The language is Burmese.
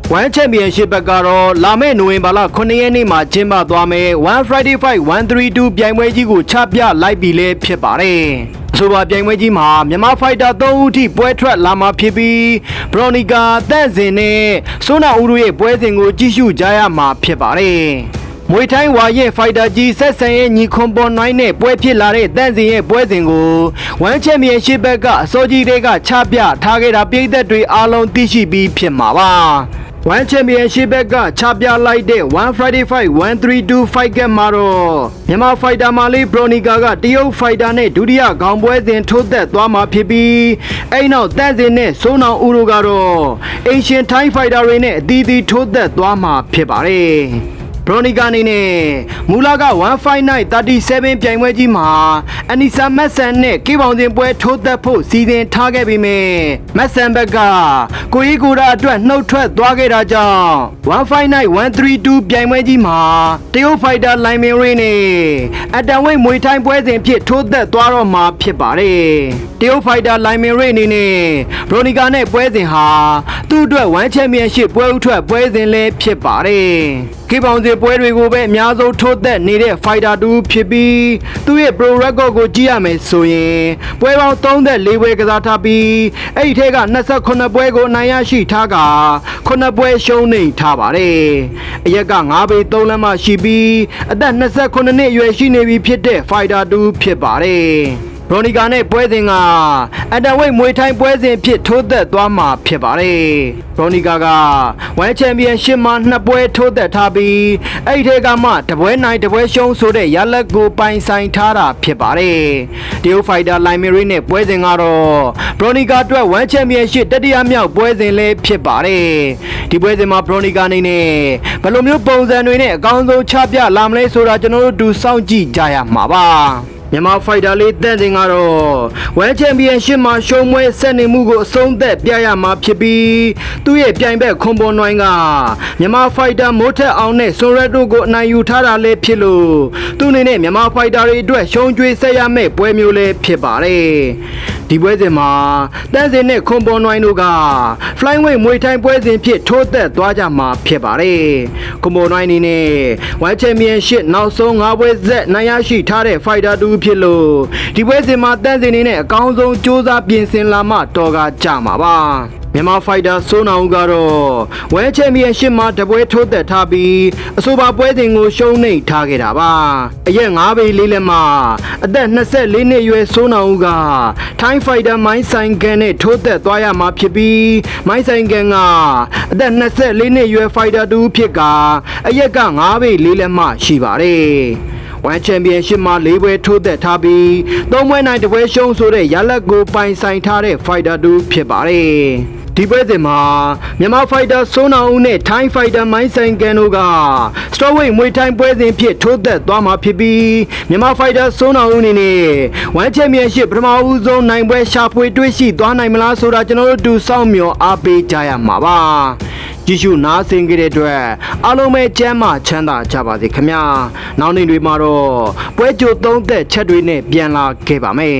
One Championship ကတော့လာမယ့်နိုဝင်ဘာလ9ရက်နေ့မှာကျင်းပသွားမယ် One Friday Fight 132ပြိုင်ပွဲကြီးကိုချပြလိုက်ပြီလဲဖြစ်ပါတယ်။ဆိုပါပြိုင်ပွဲကြီးမှာမြန်မာဖိုက်တာ3ဦးထိပွဲထွက်လာမှာဖြစ်ပြီးဘရိုနီကာတန့်စင်နဲ့ဆိုနာဦးတို့ရဲ့ပွဲစဉ်ကိုကြည့်ရှုကြရမှာဖြစ်ပါတယ်။မွေထိုင်းဝါရဲ့ဖိုက်တာကြီးဆက်ဆန်ရဲ့ညီခွန်ပေါ်နိုင်နဲ့ပွဲဖြစ်လာတဲ့တန့်စင်ရဲ့ပွဲစဉ်ကိုOne Championship ဘက်ကအစောကြီးတွေကချပြထားခဲ့တာပြည်သက်တွေအားလုံးသိရှိပြီးဖြစ်မှာပါ။ One Championship ဘက်ကချပြလိုက်တဲ့ One Friday Fight 132 Fight ကမှာတော့မြန်မာဖိုက်တာမာလီဘရိုနီကာကတရုတ်ဖိုက်တာနဲ့ဒုတိယခေါင်းပွဲစဉ်ထိုးသက်သွားမှာဖြစ်ပြီးအဲ့နောက်တန့်စင်နဲ့ဆိုးနောင်ဦးတို့ကတော့အင်ရှင်ထိုင်းဖိုက်တာတွေနဲ့အသီးသီးထိုးသက်သွားမှာဖြစ်ပါတယ်ဘရိုနီကာနေနဲ့မူလာက15937ပြိုင်ပွဲကြီးမှာအနီဆာမက်ဆန်နဲ့ကေပေါင်စဉ်ပွဲထိုးသက်ဖို့စီစဉ်ထားခဲ့ပြီးမြဲမက်ဆန်ဘက်ကကိုရီကိုရာအတွက်နှုတ်ထွက်သွားခဲ့တာကြောင့်159132ပြိုင်ပွဲကြီးမှာတရုတ်ဖိုက်တာလိုင်မင်ရီနဲ့အတန်ဝိတ်မွေထိုင်းပွဲစဉ်ဖြစ်ထိုးသက်သွားတော့မှာဖြစ်ပါတယ်တရုတ်ဖိုက်တာလိုင်မင်ရီနေနဲ့ဘရိုနီကာနဲ့ပွဲစဉ်ဟာသူ့အတွက် One Championship ပွဲဥထွက်ပွဲစဉ်လည်းဖြစ်ပါတယ်ကေပေါင်စဉ်ပွဲတွေကိုပဲအများဆုံးထိုးသက်နေတဲ့ Fighter တူဖြစ်ပြီးသူ့ရဲ့ Pro Record ကိုကြည့်ရမယ်ဆိုရင်ပွဲပေါင်း34ပွဲကစားထားပြီးအဲ့ဒီထဲက28ပွဲကိုအနိုင်ရရှိထားက9ပွဲရှုံးနေထားပါတယ်အရက်က9ပေ3လက်မှရှိပြီးအသက်28နှစ်အရွယ်ရှိနေပြီဖြစ်တဲ့ Fighter တူဖြစ်ပါတယ်ဘရိုနီကာနဲ့ပွဲစဉ်ကအတန်ဝိတ်မွေထိုင်းပွဲစဉ်ဖြစ်ထိုးသက်သွားမှာဖြစ်ပါတယ်ဘရိုနီကာကOne Championshipမှာ2ပွဲထိုးသက်ထားပြီးအဲ့ဒီထဲကမှတပွဲနိုင်တပွဲရှုံးဆိုတဲ့ရလက်ကိုပိုင်ဆိုင်ထားတာဖြစ်ပါတယ်တရုတ်ဖိုက်တာလိုင်မီရီနဲ့ပွဲစဉ်ကတော့ဘရိုနီကာအတွက် One Championship တတိယမြောက်ပွဲစဉ်လည်းဖြစ်ပါတယ်ဒီပွဲစဉ်မှာဘရိုနီကာအနေနဲ့ဘယ်လိုမျိုးပုံစံတွေနဲ့အကောင်းဆုံးချပြလာမလဲဆိုတာကျွန်တော်တို့တူစောင့်ကြည့်ကြရမှာပါမြန်မာဖိုက်တာလေးတန့်စင်ကတော့ One Championship မှာရှုံးပွဲဆက်နေမှုကိုအဆုံးသက်ပြရမှာဖြစ်ပြီးသူ့ရဲ့ပြိုင်ဘက်ခွန်ပေါ်နိုင်ကမြန်မာဖိုက်တာမိုးထက်အောင်နဲ့ဆွန်ရက်တို့ကိုအနိုင်ယူထားတာလည်းဖြစ်လို့သူ့အနေနဲ့မြန်မာဖိုက်တာတွေအတွက်ရှုံးကြွေးဆက်ရမယ့်ပွဲမျိုးလည်းဖြစ်ပါတယ်ဒီပွဲစဉ်မှာတန့်စင်နဲ့ခွန်ပေါ်နိုင်တို့က Flyweight မွေထိုင်းပွဲစဉ်ဖြစ်ထိုးသက်သွားကြမှာဖြစ်ပါတယ်ခွန်ပေါ်နိုင်အနေနဲ့ One Championship နောက်ဆုံး5ပွဲဆက်နိုင်ရရှိထားတဲ့ Fighter တူဖြစ်လို့ဒီပွဲစဉ်မှာတန့်စင်နေနဲ့အကောင်းဆုံးစူးစမ်းပြင်ဆင်လာမှတော်ကကြမှာပါမြန်မာဖိုက်တာဆိုးနောင်ကတော့ One Championship မှာတပွဲထိုးသက်ထားပြီးအဆိုပါပွဲစဉ်ကိုရှုံးနိမ့်ထားခဲ့တာပါအရက်9ပေလေးလက်မှာအသက်24နှစ်အရွယ်ဆိုးနောင်ကထိုင်းဖိုက်တာမိုင်းဆိုင်ကန်နဲ့ထိုးသက်သွားရမှာဖြစ်ပြီးမိုင်းဆိုင်ကန်ကအသက်24နှစ်အရွယ်ဖိုက်တာတူဖြစ်ကအရက်က9ပေလေးလက်မှရှိပါတယ်One Championship မှာ4ပွဲထိုးသက်ထားပြီး3ပွဲနိုင်1ပွဲရှုံးဆိုတဲ့ရလက်ကိုပိုင်ဆိုင်ထားတဲ့ Fighter တူဖြစ်ပါတယ်ဒီပွဲစဉ်မှာမြန်မာဖိုက်တာဆိုးနောင်ဦးနဲ့ထိုင်းဖိုက်တာမိုင်းဆိုင်ကန်တို့က Strawweight မွေထိုင်းပွဲစဉ်ဖြစ်ထိုးသက်သွားမှာဖြစ်ပြီးမြန်မာဖိုက်တာဆိုးနောင်ဦးအနေနဲ့ One Championship ပထမဦးဆုံးနိုင်ပွဲရှာဖွေတွေ့ရှိသွားနိုင်မလားဆိုတာကျွန်တော်တို့တူစောင့်မျှော်အားပေးကြရမှာပါကြည့်ရှုနားဆင်ကြတဲ့အတွက်အားလုံးပဲကျမ်းမာချမ်းသာကြပါစေခင်ဗျာနောက်နေ့တွေမှာတော့ပွဲကြိုသုံးသက်ချက်တွေနဲ့ပြန်လာခဲ့ပါမယ်